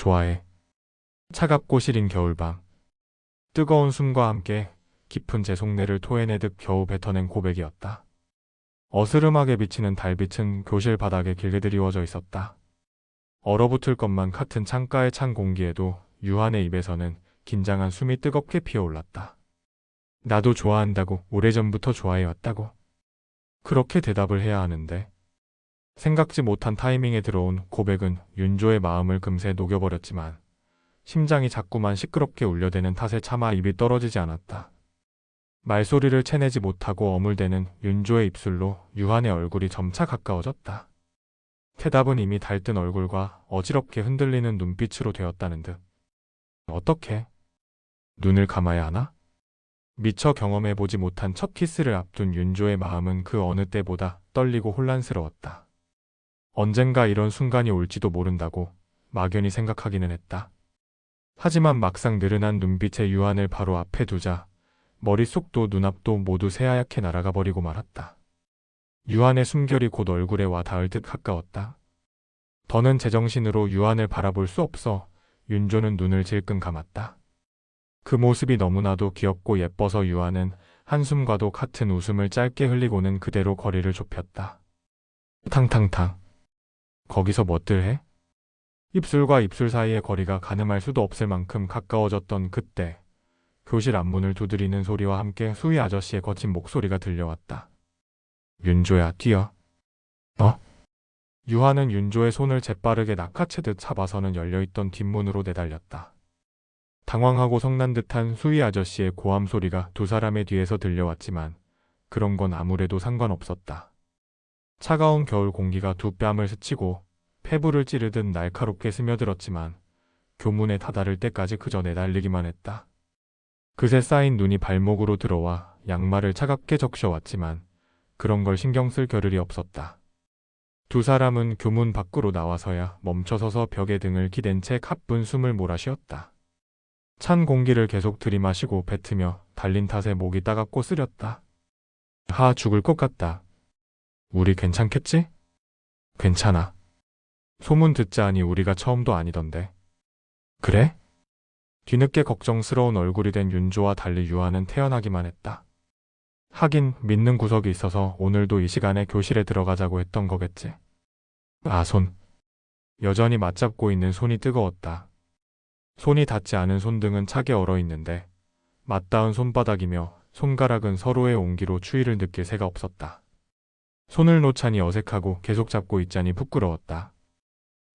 좋아해. 차갑고 시린 겨울밤. 뜨거운 숨과 함께 깊은 제 속내를 토해내듯 겨우 뱉어낸 고백이었다. 어스름하게 비치는 달빛은 교실 바닥에 길게 드리워져 있었다. 얼어붙을 것만 같은 창가의 찬 공기에도 유한의 입에서는 긴장한 숨이 뜨겁게 피어올랐다. 나도 좋아한다고, 오래전부터 좋아해왔다고. 그렇게 대답을 해야 하는데 생각지 못한 타이밍에 들어온 고백은 윤조의 마음을 금세 녹여버렸지만 심장이 자꾸만 시끄럽게 울려대는 탓에 차마 입이 떨어지지 않았다. 말소리를 채내지 못하고 어물대는 윤조의 입술로 유한의 얼굴이 점차 가까워졌다. 대답은 이미 달뜬 얼굴과 어지럽게 흔들리는 눈빛으로 되었다는 듯. 어떻게? 눈을 감아야 하나? 미처 경험해보지 못한 첫 키스를 앞둔 윤조의 마음은 그 어느 때보다 떨리고 혼란스러웠다. 언젠가 이런 순간이 올지도 모른다고 막연히 생각하기는 했다. 하지만 막상 느른한 눈빛의 유한을 바로 앞에 두자 머릿속도 눈앞도 모두 새하얗게 날아가 버리고 말았다. 유한의 숨결이 곧 얼굴에 와 닿을 듯 가까웠다. 더는 제정신으로 유한을 바라볼 수 없어 윤조는 눈을 질끈 감았다. 그 모습이 너무나도 귀엽고 예뻐서 유한은 한숨과도 같은 웃음을 짧게 흘리고는 그대로 거리를 좁혔다. 탕탕탕. 거기서 뭐들 해? 입술과 입술 사이의 거리가 가늠할 수도 없을 만큼 가까워졌던 그때 교실 앞문을 두드리는 소리와 함께 수희 아저씨의 거친 목소리가 들려왔다. 윤조야, 뛰어. 유한은 윤조의 손을 재빠르게 낚아채듯 잡아서는 열려있던 뒷문으로 내달렸다. 당황하고 성난 듯한 수희 아저씨의 고함 소리가 두 사람의 뒤에서 들려왔지만 그런 건 아무래도 상관없었다. 차가운 겨울 공기가 두 뺨을 스치고 폐부를 찌르듯 날카롭게 스며들었지만 교문에 다다를 때까지 그저 내달리기만 했다. 그새 쌓인 눈이 발목으로 들어와 양말을 차갑게 적셔왔지만 그런 걸 신경 쓸 겨를이 없었다. 두 사람은 교문 밖으로 나와서야 멈춰서서 벽에 등을 기댄 채 가쁜 숨을 몰아쉬었다. 찬 공기를 계속 들이마시고 뱉으며 달린 탓에 목이 따갑고 쓰렸다. 죽을 것 같다. 우리 괜찮겠지? 괜찮아. 소문 듣자 하니 우리가 처음도 아니던데. 그래? 뒤늦게 걱정스러운 얼굴이 된 윤조와 달리 유한은 태연하기만 했다. 하긴 믿는 구석이 있어서 오늘도 이 시간에 교실에 들어가자고 했던 거겠지. 손. 여전히 맞잡고 있는 손이 뜨거웠다. 손이 닿지 않은 손등은 차게 얼어있는데 맞닿은 손바닥이며 손가락은 서로의 온기로 추위를 느낄 새가 없었다. 손을 놓자니 어색하고 계속 잡고 있자니 부끄러웠다.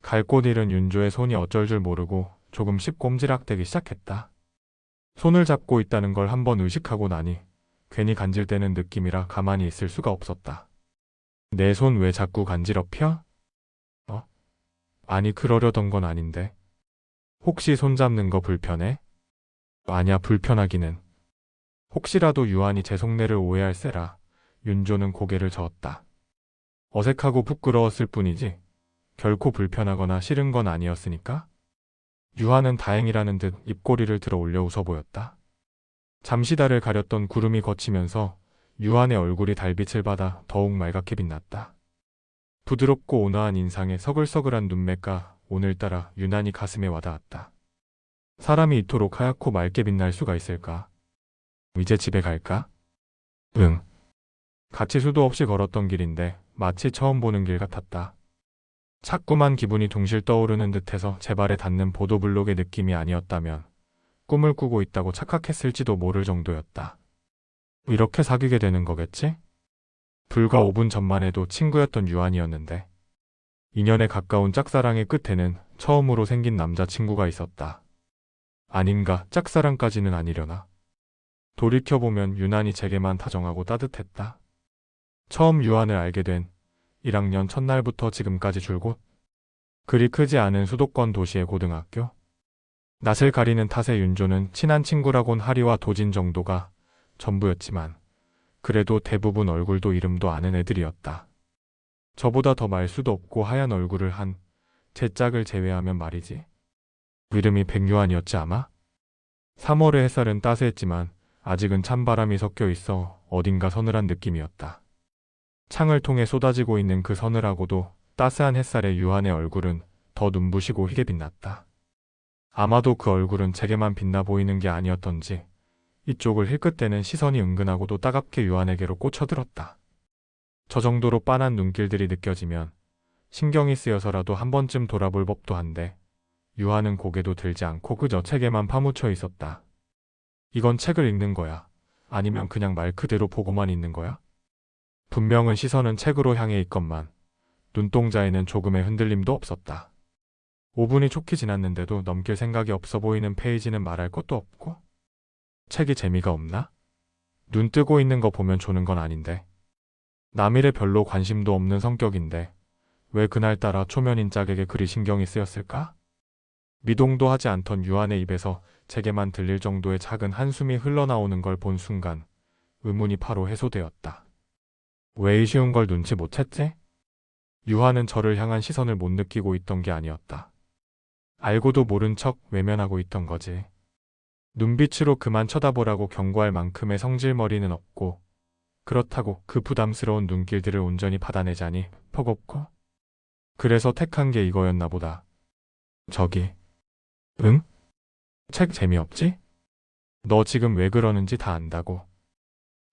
갈 곳 잃은 윤조의 손이 어쩔 줄 모르고 조금씩 꼼지락대기 시작했다. 손을 잡고 있다는 걸 한번 의식하고 나니 괜히 간질대는 느낌이라 가만히 있을 수가 없었다. 내 손 왜 자꾸 간지럽혀? 아니 그러려던 건 아닌데. 혹시 손 잡는 거 불편해? 아냐 불편하기는. 혹시라도 유한이 제 속내를 오해할세라 윤조는 고개를 저었다. 어색하고 부끄러웠을 뿐이지 결코 불편하거나 싫은 건 아니었으니까. 유한은 다행이라는 듯 입꼬리를 들어 올려 웃어 보였다. 잠시 달을 가렸던 구름이 걷히면서 유한의 얼굴이 달빛을 받아 더욱 말갛게 빛났다. 부드럽고 온화한 인상에 서글서글한 눈매가 오늘따라 유난히 가슴에 와닿았다. 사람이 이토록 하얗고 맑게 빛날 수가 있을까? 이제 집에 갈까? 응. 같이 수도 없이 걸었던 길인데 마치 처음 보는 길 같았다. 자꾸만 기분이 둥실 떠오르는 듯해서 제 발에 닿는 보도블록의 느낌이 아니었다면 꿈을 꾸고 있다고 착각했을지도 모를 정도였다. 이렇게 사귀게 되는 거겠지? 불과 5분 전만 해도 친구였던 유한이었는데 인연에 가까운 짝사랑의 끝에는 처음으로 생긴 남자친구가 있었다. 아닌가 짝사랑까지는 아니려나. 돌이켜보면 유난히 제게만 다정하고 따뜻했다. 처음 유한을 알게 된 1학년 첫날부터 지금까지 줄곧 그리 크지 않은 수도권 도시의 고등학교. 낯을 가리는 탓에 윤조는 친한 친구라곤 하리와 도진 정도가 전부였지만 그래도 대부분 얼굴도 이름도 아는 애들이었다. 저보다 더 말 수도 없고 하얀 얼굴을 한 제 짝을 제외하면 말이지. 이름이 백유한이었지 아마? 3월의 햇살은 따스했지만 아직은 찬바람이 섞여 있어 어딘가 서늘한 느낌이었다. 창을 통해 쏟아지고 있는 그 서늘하고도 따스한 햇살에 유한의 얼굴은 더 눈부시고 희게 빛났다. 아마도 그 얼굴은 책에만 빛나 보이는 게 아니었던지 이쪽을 힐끗대는 시선이 은근하고도 따갑게 유한에게로 꽂혀들었다. 저 정도로 빤한 눈길들이 느껴지면 신경이 쓰여서라도 한 번쯤 돌아볼 법도 한데 유한은 고개도 들지 않고 그저 책에만 파묻혀 있었다. 이건 책을 읽는 거야? 아니면 그냥 말 그대로 보고만 있는 거야? 분명은 시선은 책으로 향해 있건만 눈동자에는 조금의 흔들림도 없었다. 5분이 촉히 지났는데도 넘길 생각이 없어 보이는 페이지는 말할 것도 없고 책이 재미가 없나? 눈 뜨고 있는 거 보면 조는 건 아닌데 남일에 별로 관심도 없는 성격인데 왜 그날따라 초면인 짝에게 그리 신경이 쓰였을까? 미동도 하지 않던 유한의 입에서 제게만 들릴 정도의 작은 한숨이 흘러나오는 걸 본 순간 의문이 바로 해소되었다. 왜 이 쉬운 걸 눈치 못 챘지? 유한은 저를 향한 시선을 못 느끼고 있던 게 아니었다. 알고도 모른 척 외면하고 있던 거지. 눈빛으로 그만 쳐다보라고 경고할 만큼의 성질머리는 없고 그렇다고 그 부담스러운 눈길들을 온전히 받아내자니 버겁고 그래서 택한 게 이거였나 보다. 저기, 응? 책 재미없지? 너 지금 왜 그러는지 다 안다고.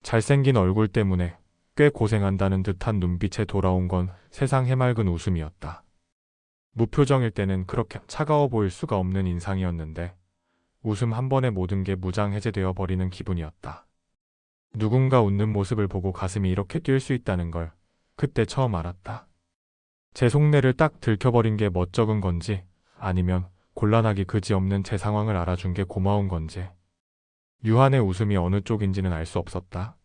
잘생긴 얼굴 때문에 꽤 고생한다는 듯한 눈빛에 돌아온 건 세상 해맑은 웃음이었다. 무표정일 때는 그렇게 차가워 보일 수가 없는 인상이었는데 웃음 한 번에 모든 게 무장해제되어 버리는 기분이었다. 누군가 웃는 모습을 보고 가슴이 이렇게 뛸 수 있다는 걸 그때 처음 알았다. 제 속내를 딱 들켜버린 게 멋쩍은 건지 아니면 곤란하기 그지없는 제 상황을 알아준 게 고마운 건지 유한의 웃음이 어느 쪽인지는 알 수 없었다.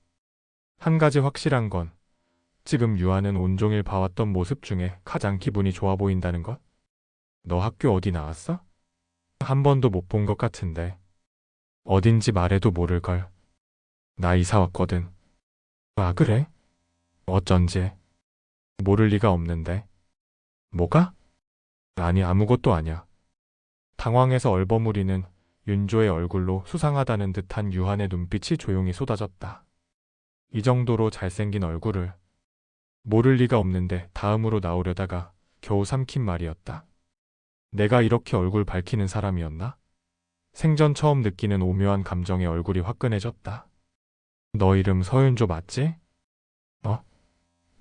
한 가지 확실한 건 지금 유한은 온종일 봐왔던 모습 중에 가장 기분이 좋아 보인다는 것? 너 학교 어디 나왔어? 한 번도 못 본 것 같은데. 어딘지 말해도 모를걸. 나 이사 왔거든. 아, 그래? 어쩐지. 모를 리가 없는데. 뭐가? 아니, 아무것도 아냐. 당황해서 얼버무리는 윤조의 얼굴로 수상하다는 듯한 유한의 눈빛이 조용히 쏟아졌다. 이 정도로 잘생긴 얼굴을 모를 리가 없는데 다음으로 나오려다가 겨우 삼킨 말이었다. 내가 이렇게 얼굴 밝히는 사람이었나? 생전 처음 느끼는 오묘한 감정에 얼굴이 화끈해졌다. 너 이름 서윤조 맞지?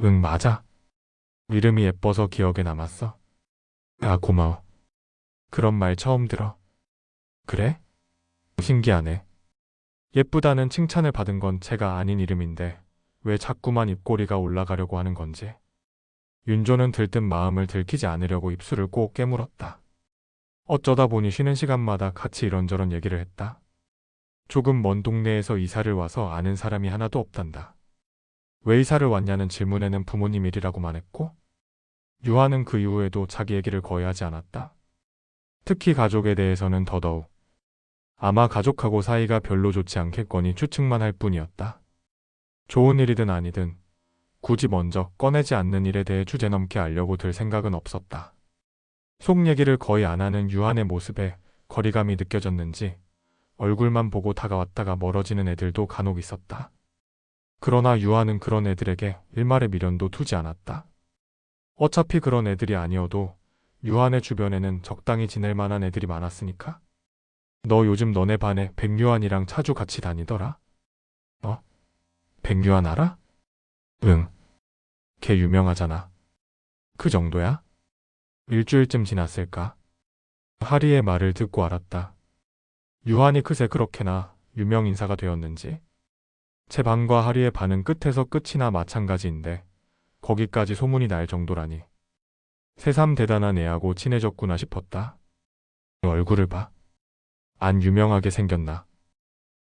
응, 맞아. 이름이 예뻐서 기억에 남았어. 아, 고마워. 그런 말 처음 들어. 그래? 신기하네. 예쁘다는 칭찬을 받은 건 제가 아닌 이름인데 왜 자꾸만 입꼬리가 올라가려고 하는 건지. 윤조는 들뜬 마음을 들키지 않으려고 입술을 꼭 깨물었다. 어쩌다 보니 쉬는 시간마다 같이 이런저런 얘기를 했다. 조금 먼 동네에서 이사를 와서 아는 사람이 하나도 없단다. 왜 이사를 왔냐는 질문에는 부모님 일이라고만 했고 유한은 그 이후에도 자기 얘기를 거의 하지 않았다. 특히 가족에 대해서는 더더욱 아마 가족하고 사이가 별로 좋지 않겠거니 추측만 할 뿐이었다. 좋은 일이든 아니든 굳이 먼저 꺼내지 않는 일에 대해 주제넘게 알려고 들 생각은 없었다. 속 얘기를 거의 안 하는 유한의 모습에 거리감이 느껴졌는지 얼굴만 보고 다가왔다가 멀어지는 애들도 간혹 있었다. 그러나 유한은 그런 애들에게 일말의 미련도 두지 않았다. 어차피 그런 애들이 아니어도 유한의 주변에는 적당히 지낼 만한 애들이 많았으니까. 너 요즘 너네 반에 백유한이랑 차주 같이 다니더라? 백유한 알아? 응. 걔 유명하잖아. 그 정도야? 일주일쯤 지났을까? 하리의 말을 듣고 알았다. 유한이 그새 그렇게나 유명 인사가 되었는지. 제 반과 하리의 반은 끝에서 끝이나 마찬가지인데 거기까지 소문이 날 정도라니. 새삼 대단한 애하고 친해졌구나 싶었다. 얼굴을 봐. 안 유명하게 생겼나.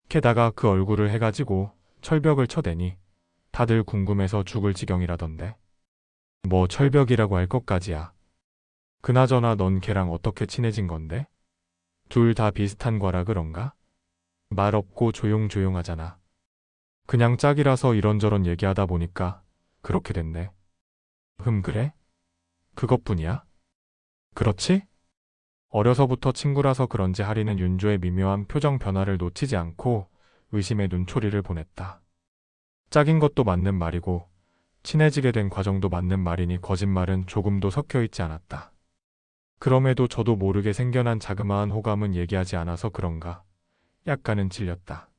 게다가 그 얼굴을 해가지고 철벽을 쳐대니 다들 궁금해서 죽을 지경이라던데. 뭐 철벽이라고 할 것까지야. 그나저나 넌 걔랑 어떻게 친해진 건데? 둘 다 비슷한 과라 그런가? 말 없고 조용조용하잖아. 그냥 짝이라서 이런저런 얘기하다 보니까 그렇게 됐네. 그래? 그것뿐이야? 그렇지? 어려서부터 친구라서 그런지 하리는 윤조의 미묘한 표정 변화를 놓치지 않고 의심의 눈초리를 보냈다. 짝인 것도 맞는 말이고 친해지게 된 과정도 맞는 말이니 거짓말은 조금도 섞여 있지 않았다. 그럼에도 저도 모르게 생겨난 자그마한 호감은 얘기하지 않아서 그런가 약간은 질렸다.